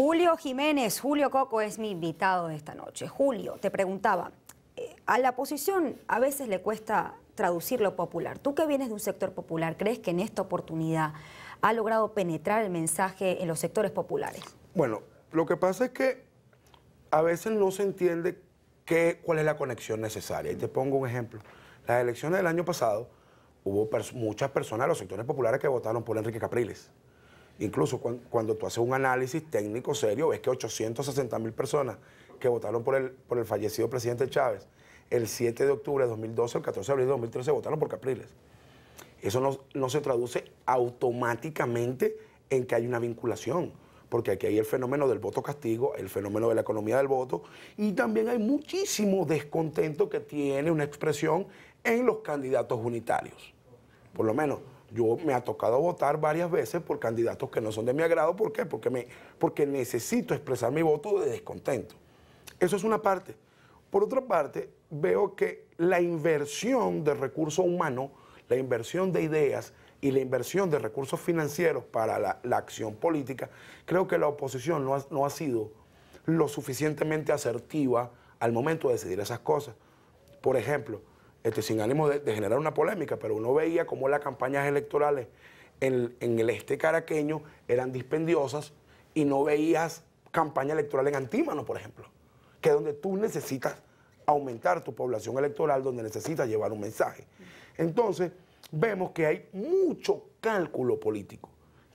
Julio Jiménez, Julio Coco es mi invitado de esta noche. Julio, te preguntaba, a la oposición a veces le cuesta traducir lo popular. Tú que vienes de un sector popular, ¿crees que en esta oportunidad ha logrado penetrar el mensaje en los sectores populares? Bueno, lo que pasa es que a veces no se entiende cuál es la conexión necesaria. Y te pongo un ejemplo. Las elecciones del año pasado hubo muchas personas de los sectores populares que votaron por Enrique Capriles. Incluso cuando tú haces un análisis técnico serio, ves que 860.000 personas que votaron por el fallecido presidente Chávez, el 7 de octubre de 2012, el 14 de abril de 2013 votaron por Capriles. Eso no se traduce automáticamente en que hay una vinculación, porque aquí hay el fenómeno del voto castigo, el fenómeno de la economía del voto, y también hay muchísimo descontento que tiene una expresión en los candidatos unitarios. Por lo menos, yo me ha tocado votar varias veces por candidatos que no son de mi agrado. ¿Por qué? Porque necesito expresar mi voto de descontento. Eso es una parte. Por otra parte, veo que la inversión de recursos humanos, la inversión de ideas y la inversión de recursos financieros para la acción política, creo que la oposición no ha sido lo suficientemente asertiva al momento de decidir esas cosas. Por ejemplo, sin ánimo de generar una polémica, pero uno veía cómo las campañas electorales en el este caraqueño eran dispendiosas y no veías campaña electoral en Antímano, por ejemplo, que es donde tú necesitas aumentar tu población electoral, donde necesitas llevar un mensaje. Entonces, vemos que hay mucho cálculo político.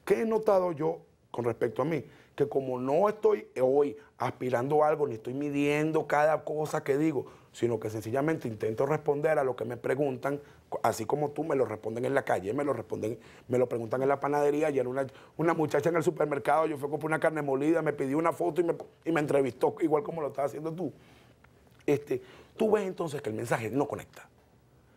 ¿Qué he notado yo con respecto a mí? Que como no estoy hoy aspirando a algo, ni estoy midiendo cada cosa que digo, sino que sencillamente intento responder a lo que me preguntan, así como tú me lo responden en la calle, me lo preguntan en la panadería. Ayer una muchacha en el supermercado, yo fui a comprar una carne molida, me pidió una foto y me entrevistó, igual como lo estás haciendo tú. Tú ves entonces que el mensaje no conecta.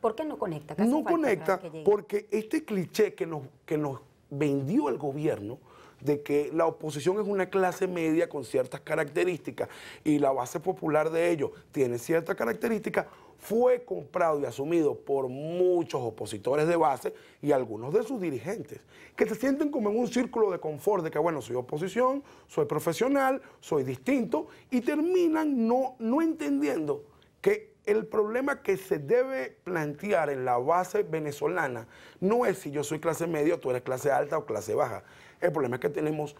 ¿Por qué no conecta? No conecta porque este cliché que nos vendió el gobierno de que la oposición es una clase media con ciertas características y la base popular de ellos tiene ciertas características, fue comprado y asumido por muchos opositores de base y algunos de sus dirigentes, que se sienten como en un círculo de confort de que, bueno, soy oposición, soy profesional, soy distinto, y terminan no entendiendo que el problema que se debe plantear en la base venezolana no es si yo soy clase media o tú eres clase alta o clase baja. El problema es que tenemos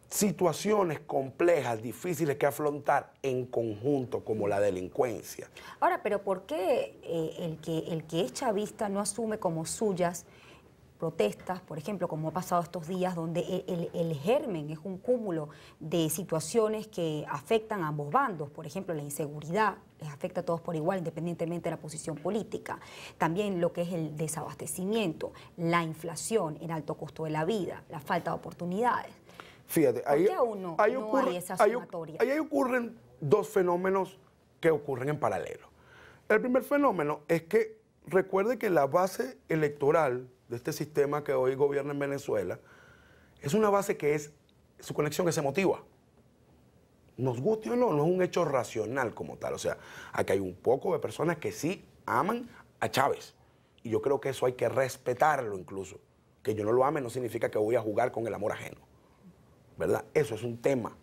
situaciones complejas, difíciles que afrontar en conjunto, como la delincuencia. Ahora, pero ¿por qué el que es chavista no asume como suyas protestas, por ejemplo, como ha pasado estos días, donde el germen es un cúmulo de situaciones que afectan a ambos bandos? Por ejemplo, la inseguridad les afecta a todos por igual, independientemente de la posición política. También lo que es el desabastecimiento, la inflación, el alto costo de la vida, la falta de oportunidades. Fíjate, ¿Por qué aún no hay esa sumatoria? Ahí ocurren dos fenómenos que ocurren en paralelo. El primer fenómeno es que recuerde que la base electoral de este sistema que hoy gobierna en Venezuela es una base que su conexión es emotiva. Nos guste o no, no es un hecho racional como tal. O sea, aquí hay un poco de personas que sí aman a Chávez. Y yo creo que eso hay que respetarlo incluso. Que yo no lo ame no significa que voy a jugar con el amor ajeno, ¿verdad? Eso es un tema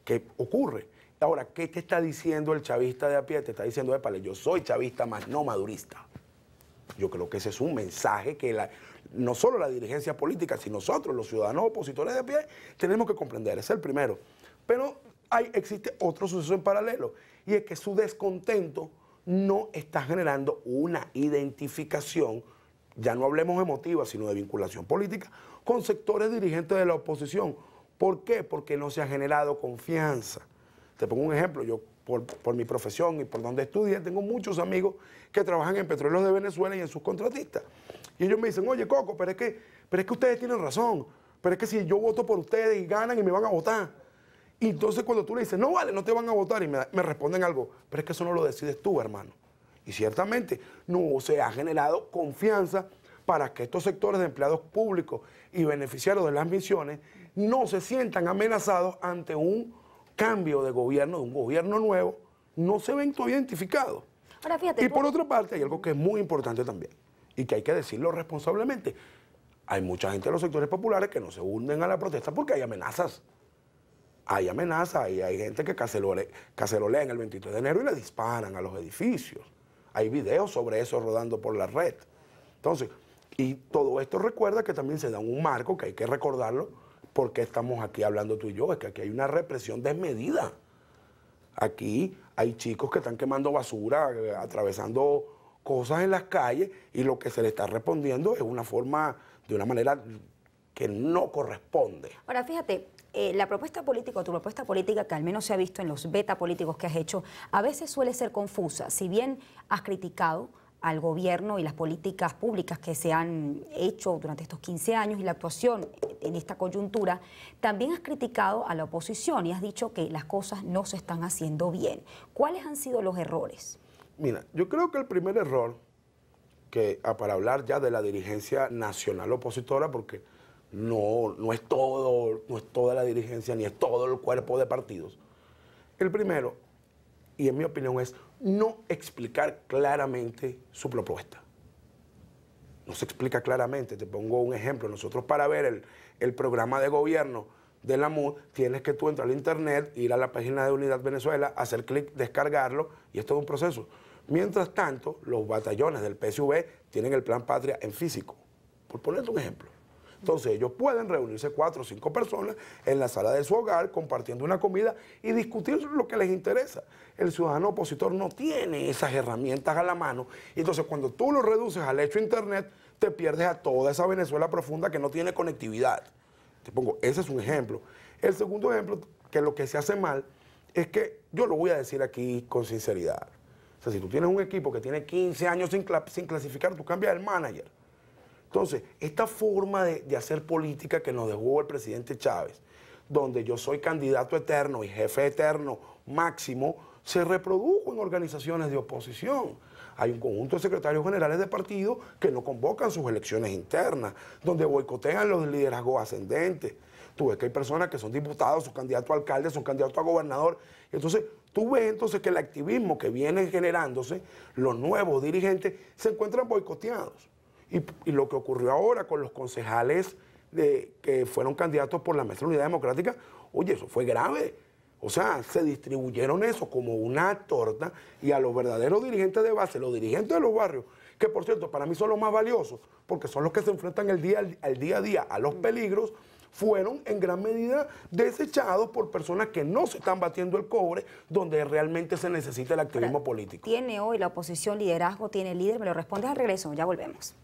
que ocurre. Ahora, ¿qué te está diciendo el chavista de a pie? Te está diciendo, épale, yo soy chavista más no madurista. Yo creo que ese es un mensaje que no solo la dirigencia política, sino nosotros, los ciudadanos opositores de a pie, tenemos que comprender. Ese es el primero. Pero existe otro suceso en paralelo, y es que su descontento no está generando una identificación, ya no hablemos emotiva, sino de vinculación política, con sectores dirigentes de la oposición. ¿Por qué? Porque no se ha generado confianza. Te pongo un ejemplo. Yo, por mi profesión y por donde estudié, tengo muchos amigos que trabajan en Petróleos de Venezuela y en sus contratistas. Y ellos me dicen, oye, Coco, pero es que ustedes tienen razón. Pero es que si yo voto por ustedes y ganan y me van a votar. Y entonces cuando tú le dices, no vale, no te van a votar, y me responden algo, pero es que eso no lo decides tú, hermano. Y ciertamente no se ha generado confianza para que estos sectores de empleados públicos y beneficiarios de las misiones no se sientan amenazados ante un cambio de gobierno, de un gobierno nuevo. No se ven todavía identificados. Ahora, fíjate, y por otra parte hay algo que es muy importante también y que hay que decirlo responsablemente. Hay mucha gente de los sectores populares que no se unen a la protesta porque hay amenazas. hay amenazas, hay gente que cacerolea en el 23 de enero y le disparan a los edificios. Hay videos sobre eso rodando por la red. Entonces, y todo esto recuerda que también se da un marco, que hay que recordarlo, porque estamos aquí hablando tú y yo, es que aquí hay una represión desmedida. Aquí hay chicos que están quemando basura, atravesando cosas en las calles, y lo que se le está respondiendo es de una manera que no corresponde. Ahora, fíjate, la propuesta política, o tu propuesta política, que al menos se ha visto en los beta políticos que has hecho, a veces suele ser confusa. Si bien has criticado al gobierno y las políticas públicas que se han hecho durante estos 15 años y la actuación en esta coyuntura, también has criticado a la oposición y has dicho que las cosas no se están haciendo bien. ¿Cuáles han sido los errores? Mira, yo creo que el primer error, para hablar ya de la dirigencia nacional opositora, porque no es toda la dirigencia ni es todo el cuerpo de partidos. El primero, y en mi opinión, es no explicar claramente su propuesta. No se explica claramente. Te pongo un ejemplo. Nosotros, para ver el programa de gobierno de la MUD, tienes que tú entrar al internet, ir a la página de Unidad Venezuela, hacer clic, descargarlo, y es todo un proceso. Mientras tanto, los batallones del PSV tienen el Plan Patria en físico, por ponerte un ejemplo. Entonces ellos pueden reunirse 4 o 5 personas en la sala de su hogar compartiendo una comida y discutir lo que les interesa. El ciudadano opositor no tiene esas herramientas a la mano, y entonces cuando tú lo reduces al hecho internet, te pierdes a toda esa Venezuela profunda que no tiene conectividad. Te pongo, ese es un ejemplo. El segundo ejemplo, que lo que se hace mal, es que yo lo voy a decir aquí con sinceridad. O sea, si tú tienes un equipo que tiene 15 años sin clasificar, tú cambias el manager. Entonces, esta forma de hacer política que nos dejó el presidente Chávez, donde yo soy candidato eterno y jefe eterno máximo, se reprodujo en organizaciones de oposición. Hay un conjunto de secretarios generales de partido que no convocan sus elecciones internas, donde boicotean los liderazgos ascendentes. Tú ves que hay personas que son diputados, son candidatos a alcalde, son candidatos a gobernador. Entonces, tú ves entonces que el activismo que viene generándose, los nuevos dirigentes, se encuentran boicoteados. Y lo que ocurrió ahora con los concejales que fueron candidatos por la Mesa de Unidad Democrática, oye, eso fue grave. O sea, se distribuyeron eso como una torta, y a los verdaderos dirigentes de base, los dirigentes de los barrios, que por cierto para mí son los más valiosos, porque son los que se enfrentan al día a día a los peligros, fueron en gran medida desechados por personas que no se están batiendo el cobre donde realmente se necesita el activismo político. ¿Tiene hoy la oposición liderazgo, tiene líder? Me lo respondes al regreso, ya volvemos.